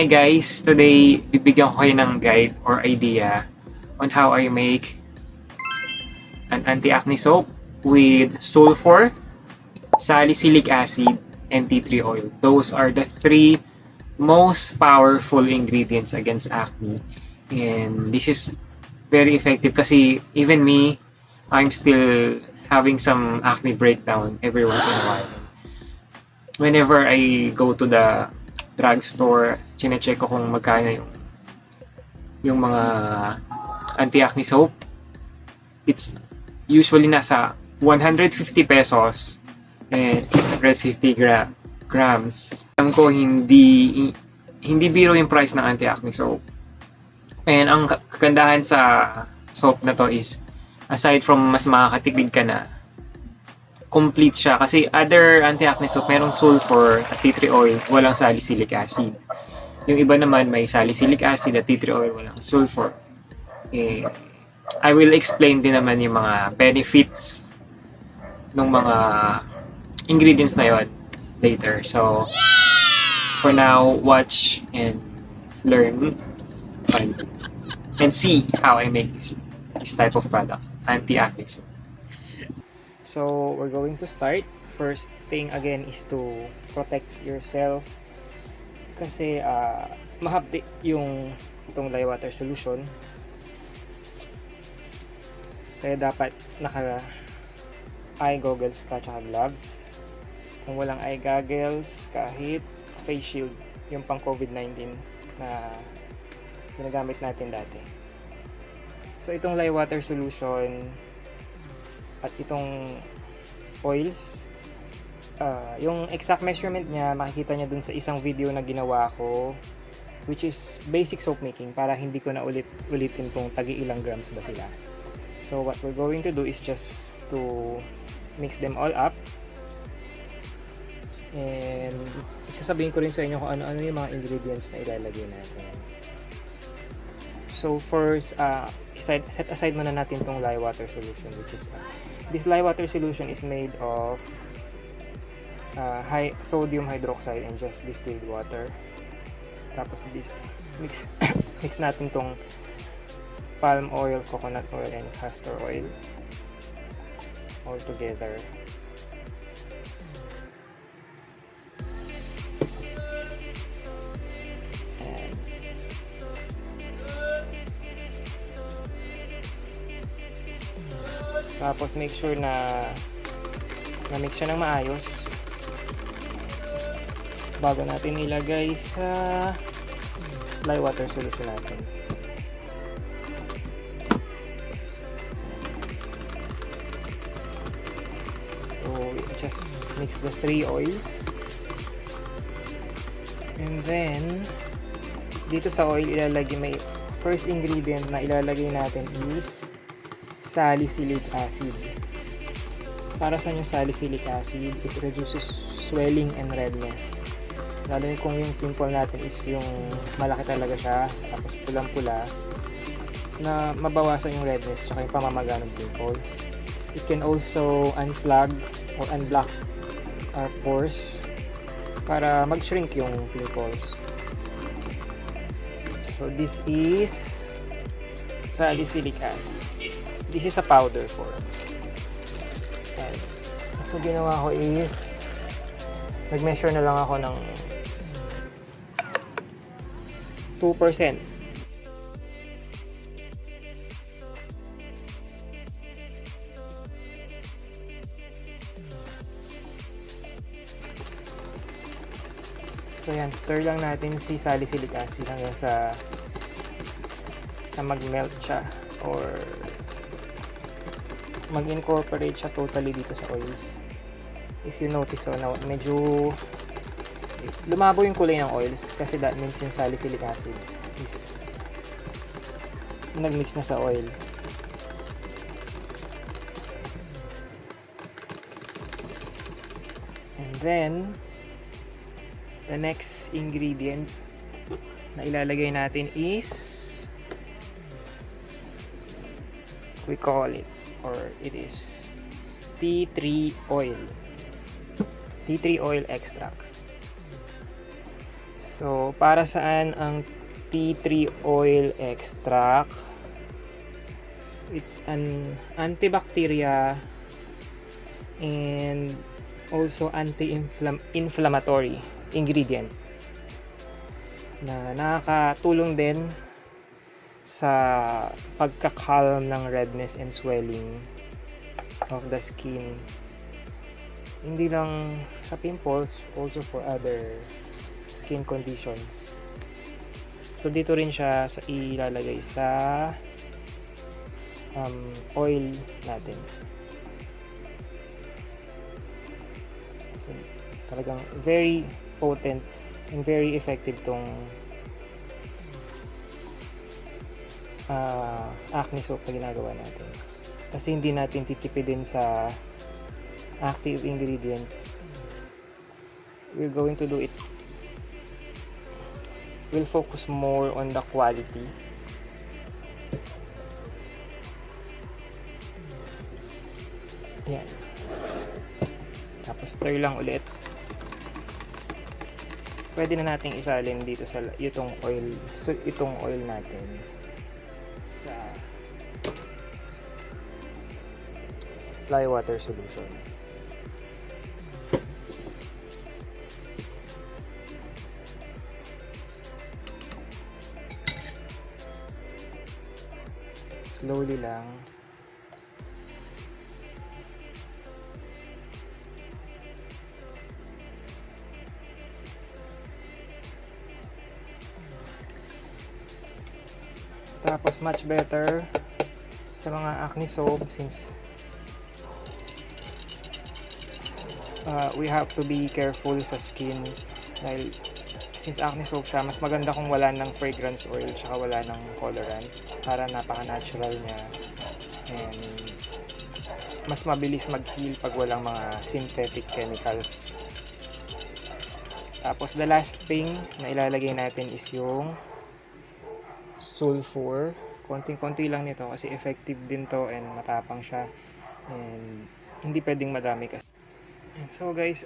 Hi guys! Today, bibigyan ko kayo ng guide or idea on how I make an anti-acne soap with sulfur, salicylic acid, and tea tree oil. Those are the three most powerful ingredients against acne. And this is very effective kasi even me, I'm still having some acne breakdown every once in a while. Whenever I go to the drugstore, chine-check ko kung magkano yung mga anti-acne soap. It's usually nasa 150 pesos and 150 grams. Alam ko hindi biro yung price ng anti-acne soap. And ang kagandahan sa soap na to is aside from mas makakatipid ka na, complete siya kasi other anti-acne soap merong sulfur at tea tree oil, walang salicylic acid. Yung iba naman may salicylic acid at tea tree oil, walang sulfur. I will explain din naman yung mga benefits ng mga ingredients na yon later. So for now, watch and learn and see how I make this type of product, anti-acne soap. So, we're going to start. First thing again is to protect yourself kasi mahapdi yung itong lye water solution. Kaya dapat naka eye goggles ka tsaka gloves. Kung walang eye goggles, kahit face shield, yung pang COVID-19 na ginagamit natin dati. So, itong lye water solution at itong oils, yung exact measurement niya makikita niya dun sa isang video na ginawa ko, which is basic soap making, para hindi ko na ulitin kung tagi ilang grams ba sila. So what we're going to do is just to mix them all up, and isasabihin ko rin sa inyo kung ano-ano yung mga ingredients na ilalagay natin. So first, set aside muna natin tong lye water solution, which is this lye water solution is made of high sodium hydroxide and just distilled water. Tapos this mix natin tong palm oil, coconut oil, and castor oil all together. Tapos make sure na mix siya ng maayos bago natin ilagay sa lye water solution natin. So just mix the three oils, and then dito sa oil ilalagay, may first ingredient na ilalagay natin is salicylic acid. Para sa yung salicylic acid, it reduces swelling and redness. Lalo kung yung pimple natin is yung malaki talaga siya, tapos pulang-pula, na mabawasan yung redness tsaka yung pamamaga ng pimples. It can also unplug or unblock our pores para mag-shrink yung pimples. So this is salicylic acid. This is a powder form. So ginawa ko is nag-measure na lang ako ng 2%. So yan, stir lang natin si salicylic acid hanggang sa mag-melt siya or mag-incorporate siya totally dito sa oils. If you notice, so now medyo lumabo yung kulay ng oils kasi that means yung salicylic acid is nagmix na sa oil. And then the next ingredient na ilalagay natin is, we call it, or it is tea tree oil extract. So, para saan ang tea tree oil extract? It's an antibacteria and also anti-inflammatory ingredient na nakakatulong din sa pagkakalm ng redness and swelling of the skin. Hindi lang sa pimples, also for other skin conditions. So dito rin siya ilalagay sa oil natin. So talagang very potent and very effective tong acne soap na ginagawa natin. Kasi hindi natin titipidin sa active ingredients. We're going to do it. We'll focus more on the quality. Ayan. Tapos stir lang ulit. Pwede na nating isalin dito sa itong oil natin sa fly water solution. Slowly lang. Tapos much better sa mga acne soap since we have to be careful sa skin dahil since acne soap siya, mas maganda kung wala ng fragrance oil tsaka wala ng colorant para napaka-natural niya and mas mabilis mag-heal pag walang mga synthetic chemicals. Tapos the last thing na ilalagay natin is yung sulfur. Konting-konti lang nito kasi effective din to and matapang siya and hindi pwedeng madami kasi. So guys,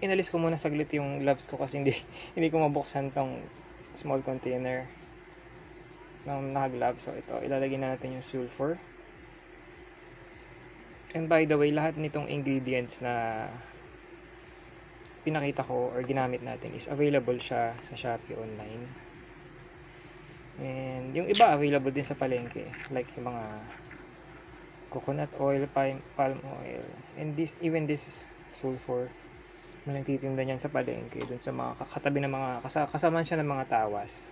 inalis ko muna saglit yung gloves ko kasi hindi ko mabuksan tong small container ng naka-gloves. So ito, ilalagay na natin yung sulfur. And by the way, lahat nitong ingredients na pinakita ko or ginamit natin is available siya sa Shopee online. And yung iba available din sa palengke, like yung mga coconut oil, palm oil, and even this sulfur. May nagtitinda niyan sa palengke, dun sa mga katabi ng mga kasama siya ng mga tawas.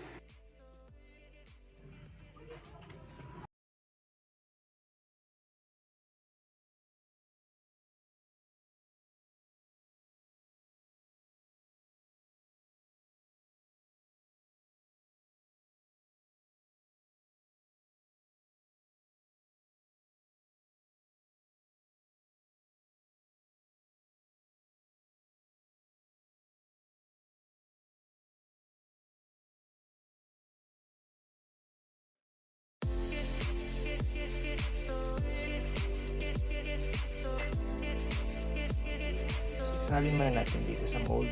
Salin muna natin dito sa mold.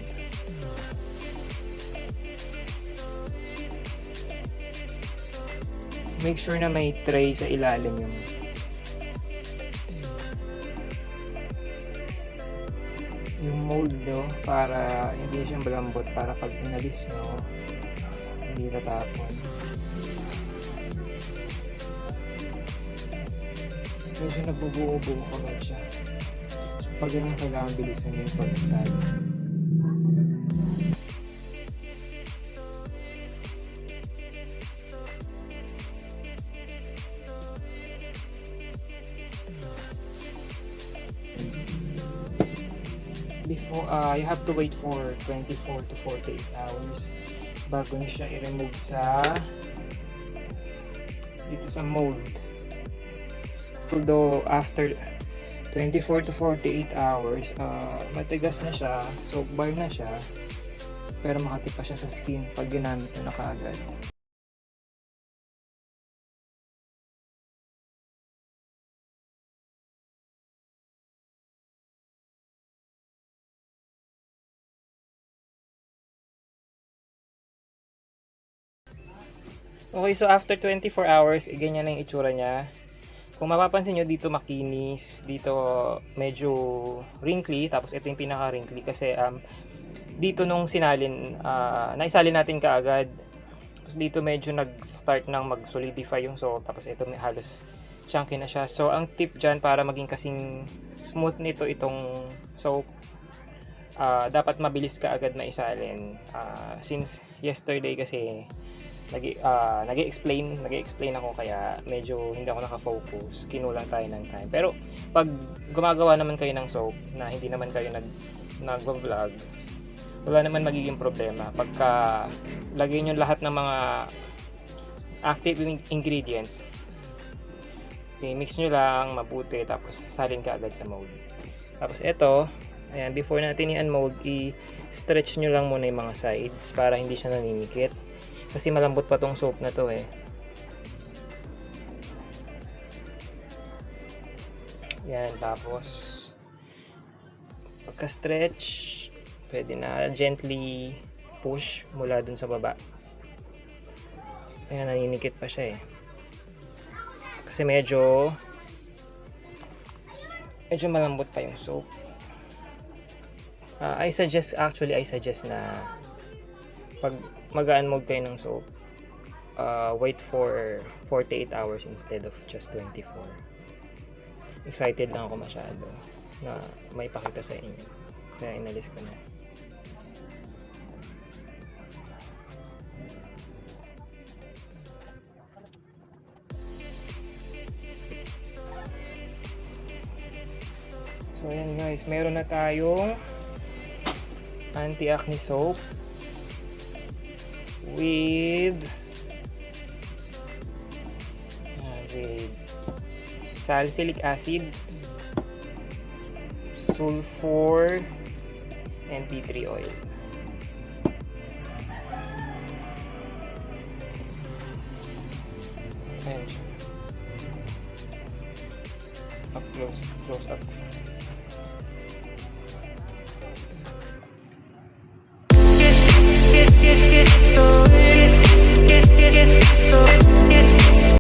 Make sure na may tray sa ilalim yung mold nyo para hindi siya malambot, para pag inalis nyo hindi tatapon. Medyo nagbubuo-buo agad siya. So pag ganyan kailangan bilisan yung pagsasali. Before, you have to wait for 24 to 48 hours bago nyo siya i-remove dito sa mold. Although after 24 to 48 hours, matigas na siya, so bar na siya, pero makati pa siya sa skin pag ginamit na kaagad. Okay, so after 24 hours, ganyan na yung itsura niya. Kung mapapansin nyo, dito makinis, dito medyo wrinkly, tapos ito yung pinaka-wrinkly kasi dito nung sinalin, naisalin natin kaagad. Tapos dito medyo nag-start nang mag-solidify yung soap, tapos ito may halos chunky na siya. So ang tip dyan para maging kasing smooth nito itong soap, dapat mabilis ka agad maisalin. Since yesterday kasi nag-explain ako kaya medyo hindi ako nakafocus, kinulang tayo ng time. Pero pag gumagawa naman kayo ng soap na hindi naman kayo nag-vlog, wala naman magiging problema. Pagka lagay nyo lahat ng mga active ingredients, i-mix nyo lang mabuti, tapos salin ka agad sa mold. Tapos ito, ayan, before natin i-unmold, i-stretch nyo lang muna yung mga sides para hindi siya naninikit. Kasi malambot pa tong soap na to eh. Yan, tapos pagka-stretch, pwede na gently push mula dun sa baba. Ayan, naninikit pa siya eh. Kasi medyo malambot pa yung soap. I suggest na pag mag-unmold kayo ng soap, wait for 48 hours instead of just 24. Excited lang ako masyado na may pakita sa inyo, kaya inalis ko na. So ayan guys, meron na tayong anti-acne soap with salicylic acid, sulfur, and tea tree oil. Ayan siya. Up close up. Get